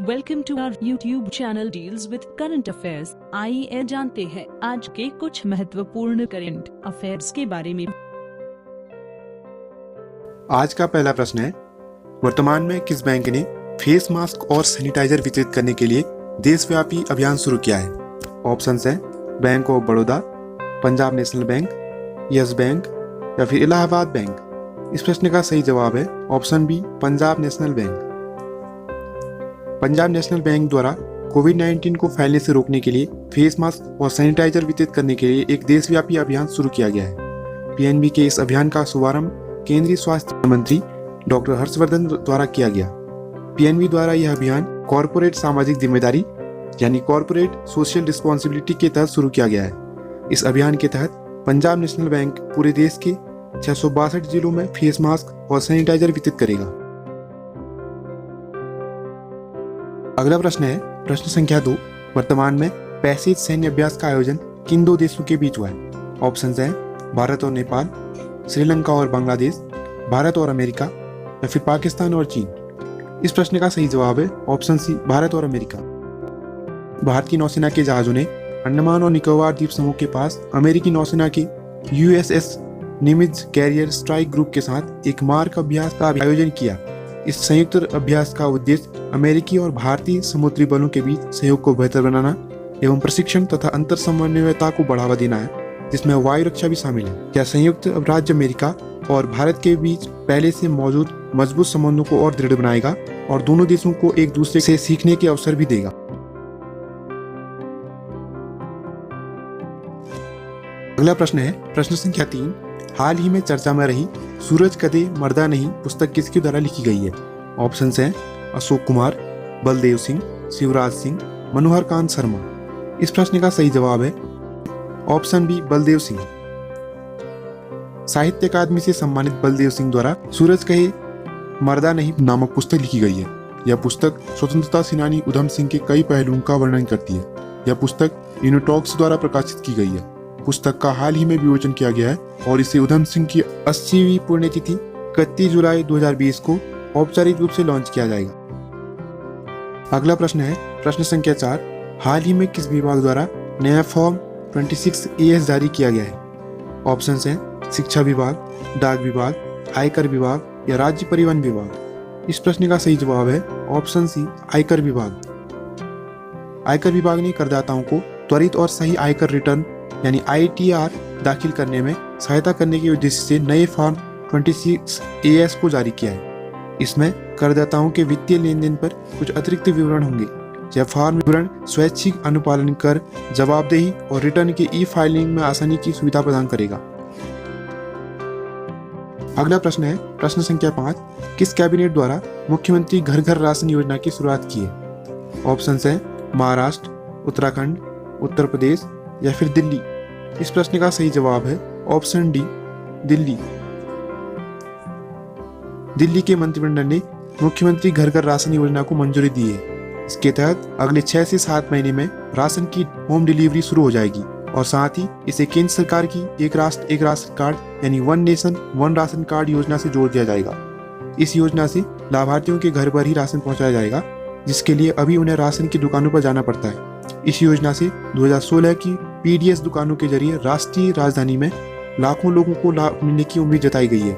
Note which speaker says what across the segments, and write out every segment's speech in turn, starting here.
Speaker 1: Welcome to our YouTube channel deals with current affairs. आइए जानते हैं आज के कुछ महत्वपूर्ण करंट अफेयर्स के बारे में।
Speaker 2: आज का पहला प्रश्न है, वर्तमान में किस बैंक ने फेस मास्क और सैनिटाइजर वितरित करने के लिए देशव्यापी अभियान शुरू किया है? ऑप्शंस हैं bank of Baroda, Punjab National bank, yes bank या फिर इलाहाबाद बैंक। इस प्रश्न का सही जवाब है option B, Punjab National Bank. Punjab National Bank द्वारा कोविड-19 को फैलने से रोकने के लिए फेस मास्क और सैनिटाइजर वितरित करने के लिए एक देशव्यापी अभियान शुरू किया गया है। पीएनबी के इस अभियान का शुभारंभ केंद्रीय स्वास्थ्य मंत्री डॉक्टर हर्षवर्धन द्वारा किया गया। पीएनबी द्वारा यह अभियान कॉरपोरेट सामाजिक जिम्मेदारी यानी कॉरपोरेट सोशल रिस्पॉन्सिबिलिटी के तहत शुरू किया गया है। इस अभियान के तहत पंजाब नेशनल बैंक पूरे देश के 662 जिलों में फेस मास्क और सैनिटाइजर वितरित करेगा। अगला प्रश्न है प्रश्न संख्या 2, वर्तमान में पैसिव सैन्य अभ्यास का आयोजन किन दो देशों के बीच हुआ है? ऑप्शंस हैं भारत और नेपाल, श्रीलंका और बांग्लादेश, भारत और अमेरिका या फिर पाकिस्तान और चीन। इस प्रश्न का सही जवाब है ऑप्शन सी, भारत और अमेरिका। भारतीय नौसेना के जहाजों ने अंडमान और निकोबार द्वीप समूह के पास अमेरिकी नौसेना के यूएसएस निमित्ज कैरियर स्ट्राइक ग्रुप के साथ एक मार्क अभ्यास का आयोजन किया। इस संयुक्त अभ्यास का उद्देश्य अमेरिकी और भारतीय समुद्री बलों के बीच सहयोग को बेहतर बनाना एवं प्रशिक्षण तथा अंतर समन्वयता को बढ़ावा देना है, जिसमें वायु रक्षा भी शामिल है। यह संयुक्त राज्य अमेरिका और भारत के बीच पहले से मौजूद मजबूत संबंधों को और दृढ़ बनाएगा और दोनों देशों को एक दूसरे से सीखने के अवसर भी देगा। अगला प्रश्न है प्रश्न संख्या 3, हाल ही में चर्चा में रही सूरज कदे मर्दा नहीं पुस्तक किसके द्वारा लिखी गई है? ऑप्शंस हैं अशोक कुमार, बलदेव सिंह, शिवराज सिंह, मनोहर कांत शर्मा। इस प्रश्न का सही जवाब है ऑप्शन बी, बलदेव सिंह। साहित्य अकादमी से सम्मानित बलदेव सिंह द्वारा सूरज कहे मर्दा नहीं नामक पुस्तक लिखी गई है। यह पुस्तक स्वतंत्रता सेनानी उधम सिंह के कई पहलुओं का वर्णन करती है। यह पुस्तक यूनिटॉक्स द्वारा प्रकाशित की गई है। पुस्तक का हाल ही में विमोचन किया गया है और इसे उधम सिंह की 80वीं पुण्यतिथि 31 जुलाई 2020 को औपचारिक रूप से लॉन्च किया जाएगा। अगला प्रश्न है प्रश्न संख्या 4, हाल ही में किस विभाग द्वारा नया फॉर्म 26 AS जारी किया गया है? ऑप्शंस हैं शिक्षा विभाग, डाक विभाग, आयकर विभाग या राज्य परिवहन विभाग। इस प्रश्न का सही जवाब है ऑप्शन सी, आयकर विभाग। आयकर विभाग ने करदाताओं को त्वरित और सही आयकर रिटर्न यानी ITR दाखिल करने में सहायता करने के उद्देश्य से नए फॉर्म 26 AS को जारी किया है। इसमें करदाताओं के वित्तीय लेन देन पर कुछ अतिरिक्त विवरण होंगे। यह फॉर्म विवरण स्वैच्छिक अनुपालन कर, जवाबदेही और रिटर्न के ई-फाइलिंग में आसानी की सुविधा प्रदान करेगा। अगला प्रश्न है प्रश्न संख्या 5, किस कैबिनेट द्वारा मुख्यमंत्री घर घर राशन योजना की शुरुआत की है? ऑप्शंस हैं महाराष्ट्र, उत्तराखंड, उत्तर प्रदेश या फिर दिल्ली। इस प्रश्न का सही जवाब है ऑप्शन डी, दिल्ली। दिल्ली के मंत्रिमंडल ने मुख्यमंत्री घर घर राशन योजना को मंजूरी दी है। इसके तहत अगले 6 से 7 महीने में राशन की होम डिलीवरी शुरू हो जाएगी और साथ ही इसे केंद्र सरकार की एक राष्ट्र एक राशन कार्ड यानी one nation one ration card योजना से जोड़ दिया जाएगा। इस योजना से लाभार्थियों के घर पर ही राशन पहुंचाया जाएगा, जिसके लिए अभी उन्हें राशन की दुकानों पर जाना पड़ता है। इस योजना से 2016 की PDS दुकानों के जरिए राष्ट्रीय राजधानी में लाखों लोगों को लाभ मिलने की उम्मीद जताई गई है।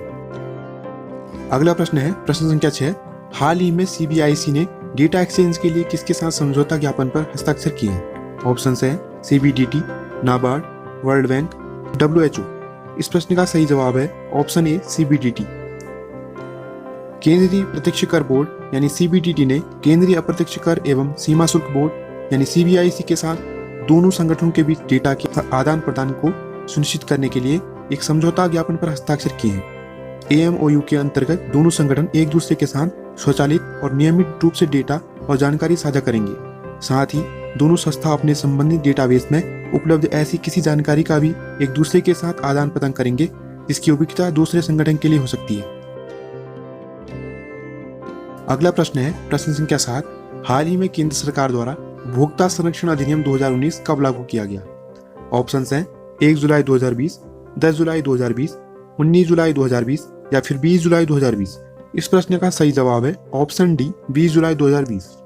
Speaker 2: अगला प्रश्न है प्रश्न संख्या 6, हाल ही में CBIC ने डेटा एक्सचेंज के लिए किसके साथ समझौता ज्ञापन पर हस्ताक्षर किए हैं? ऑप्शंस हैं CBDT, NABARD, world bank, WHO। इस प्रश्न का सही जवाब है ऑप्शन ए, CBDT। केंद्रीय प्रत्यक्ष कर बोर्ड यानी CBDT ने केंद्रीय अप्रत्यक्ष कर एवं सीमा शुल्क बोर्ड यानी CBIC के साथ दोनों संगठनों के बीच डेटा के आदान प्रदान को सुनिश्चित करने के लिए एक समझौता ज्ञापन पर हस्ताक्षर किए हैं। AMOU के अंतर्गत दोनों संगठन एक दूसरे के साथ स्वचालित और नियमित रूप से डेटा और जानकारी साझा करेंगे। साथ ही दोनों संस्था अपने संबंधित डेटाबेस में उपलब्ध ऐसी किसी जानकारी का भी एक दूसरे के साथ आदान प्रदान करेंगे जिसकी उपयोगिता दूसरे संगठन के लिए हो सकती है। अगला प्रश्न है प्रश्न संख्या 7, हाल ही में केंद्र सरकार द्वारा उपभोक्ता संरक्षण अधिनियम 2019 कब लागू किया गया? ऑप्शंस हैं 1 जुलाई 2020, 10 जुलाई 2020, 19 जुलाई 2020 या फिर 20 जुलाई 2020। इस प्रश्न का सही जवाब है ऑप्शन डी, 20 जुलाई 2020।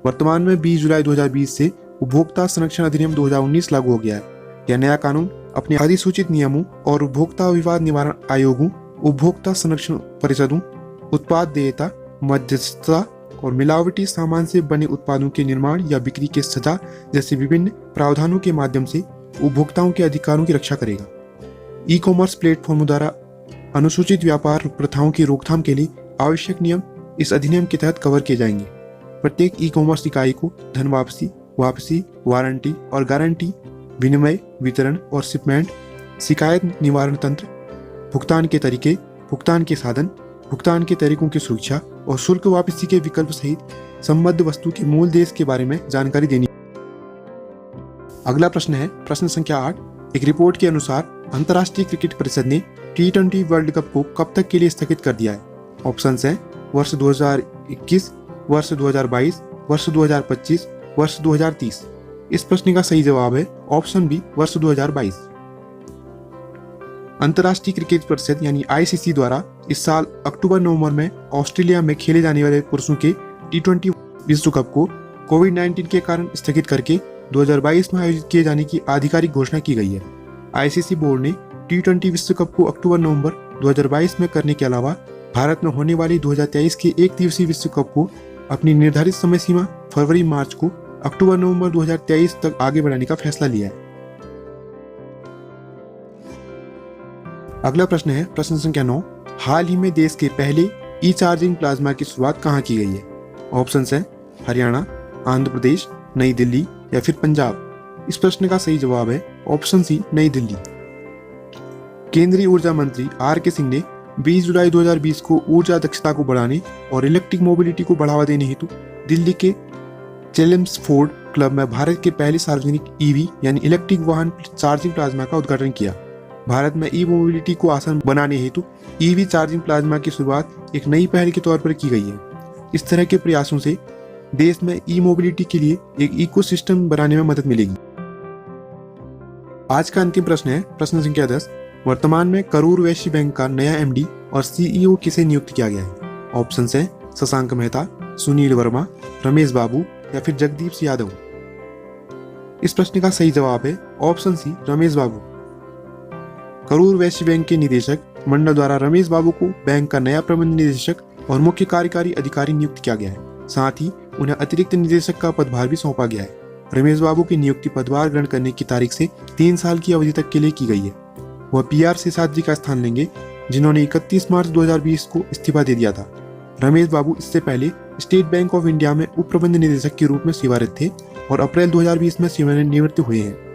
Speaker 2: वर्तमान में 20 जुलाई 2020 से उपभोक्ता संरक्षण अधिनियम 2019 लागू हो गया है। यह नया कानून अपने अधिसूचित नियमों और उपभोक्ता विवाद निवारण आयोगों, उपभोक्ता संरक्षण परिषदों, उत्पाद देयता, मध्यस्थता और मिलावटी सामान से बने उत्पादों के निर्माण या बिक्री के सजा जैसे विभिन्न प्रावधानों के माध्यम से उपभोक्ताओं के अधिकारों की रक्षा करेगा। ई कॉमर्स प्लेटफॉर्म द्वारा अनुसूचित व्यापार प्रथाओं की रोकथाम के लिए आवश्यक नियम इस अधिनियम के तहत कवर किए जाएंगे। प्रत्येक ई कॉमर्स इकाई को धन वापसी, वारंटी और गारंटी, विनिमय, वितरण और शिपमेंट, शिकायत निवारण तंत्र, भुगतान के तरीके, भुगतान के साधन, भुगतान के तरीकों की सुरक्षा और शुल्क वापसी के विकल्प सहित संबद्ध वस्तु के मूल देश के बारे में जानकारी देनी। अगला प्रश्न है प्रश्न संख्या 8। एक रिपोर्ट के अनुसार अंतर्राष्ट्रीय क्रिकेट परिषद ने T20 वर्ल्ड कप को कब तक के लिए स्थगित कर दिया है? ऑप्शंस हैं वर्ष 2021, वर्ष 2022, वर्ष 2025, वर्ष 2030। इस प्रश्न का सही जवाब है ऑप्शन बी, वर्ष 2022। अंतर्राष्ट्रीय क्रिकेट परिषद यानी ICC द्वारा इस साल अक्टूबर-नवंबर में ऑस्ट्रेलिया में खेले जाने वाले पुरुषों के T20 विश्व कप को कोविड-19 के कारण स्थगित करके 2022 में आयोजित किए जाने की आधिकारिक घोषणा की गई है। ICC बोर्ड ने T20 विश्व कप को अक्टूबर-नवंबर 2022 में करने के अलावा भारत में होने वाली 2023 के एक दिवसीय विश्व कप को अपनी निर्धारित समय सीमा फरवरी-मार्च को अक्टूबर-नवंबर 2023 तक आगे बढ़ाने का फैसला लिया है। अगला प्रश्न है प्रश्न संख्या 9। हाल ही में देश के पहले ई चार्जिंग प्लाज्मा की शुरुआत कहाँ की गई है? ऑप्शंस हैं हरियाणा, आंध्र प्रदेश, नई दिल्ली या फिर पंजाब। इस प्रश्न का सही जवाब है ऑप्शन सी, नई दिल्ली। केंद्रीय ऊर्जा मंत्री R.K. सिंह ने 20 जुलाई 2020 को ऊर्जा दक्षता को बढ़ाने और इलेक्ट्रिक मोबिलिटी को बढ़ावा देने हेतु दिल्ली के चेल्मस्फोर्ड क्लब में भारत के पहले सार्वजनिक EV यानी इलेक्ट्रिक वाहन चार्जिंग प्लाज्मा का उद्घाटन किया। भारत में ई मोबिलिटी को आसान बनाने हेतु EV चार्जिंग प्लाज्मा की शुरुआत एक नई पहल के तौर पर की गई है। इस तरह के प्रयासों से देश में ई मोबिलिटी के लिए एक इकोसिस्टम बनाने में मदद मिलेगी। आज का अंतिम प्रश्न है प्रश्न संख्या 10। वर्तमान में करूर वैश्य बैंक का नया MD और CEO किसे नियुक्त किया गया है? ऑप्शंस हैं शशांक मेहता, सुनील वर्मा, रमेश बाबू या फिर जगदीप यादव। इस प्रश्न का सही जवाब है ऑप्शन सी, रमेश बाबू। करूर वैश्य बैंक के निदेशक मंडल द्वारा रमेश बाबू को बैंक का नया प्रबंध निदेशक और मुख्य कार्यकारी अधिकारी नियुक्त किया गया है। साथ ही उन्हें अतिरिक्त निदेशक का पदभार भी सौंपा गया है। रमेश बाबू की नियुक्ति पदभार ग्रहण करने की तारीख से 3 साल की अवधि तक के लिए की गई है। वह PR शेषाद्री जी का स्थान लेंगे, जिन्होंने 31 मार्च 2020 को इस्तीफा दे दिया था। रमेश बाबू इससे पहले स्टेट बैंक ऑफ इंडिया में उप प्रबंध निदेशक के रूप में सेवारत थे और अप्रैल 2020 में सेवानिवृत्त हुए हैं।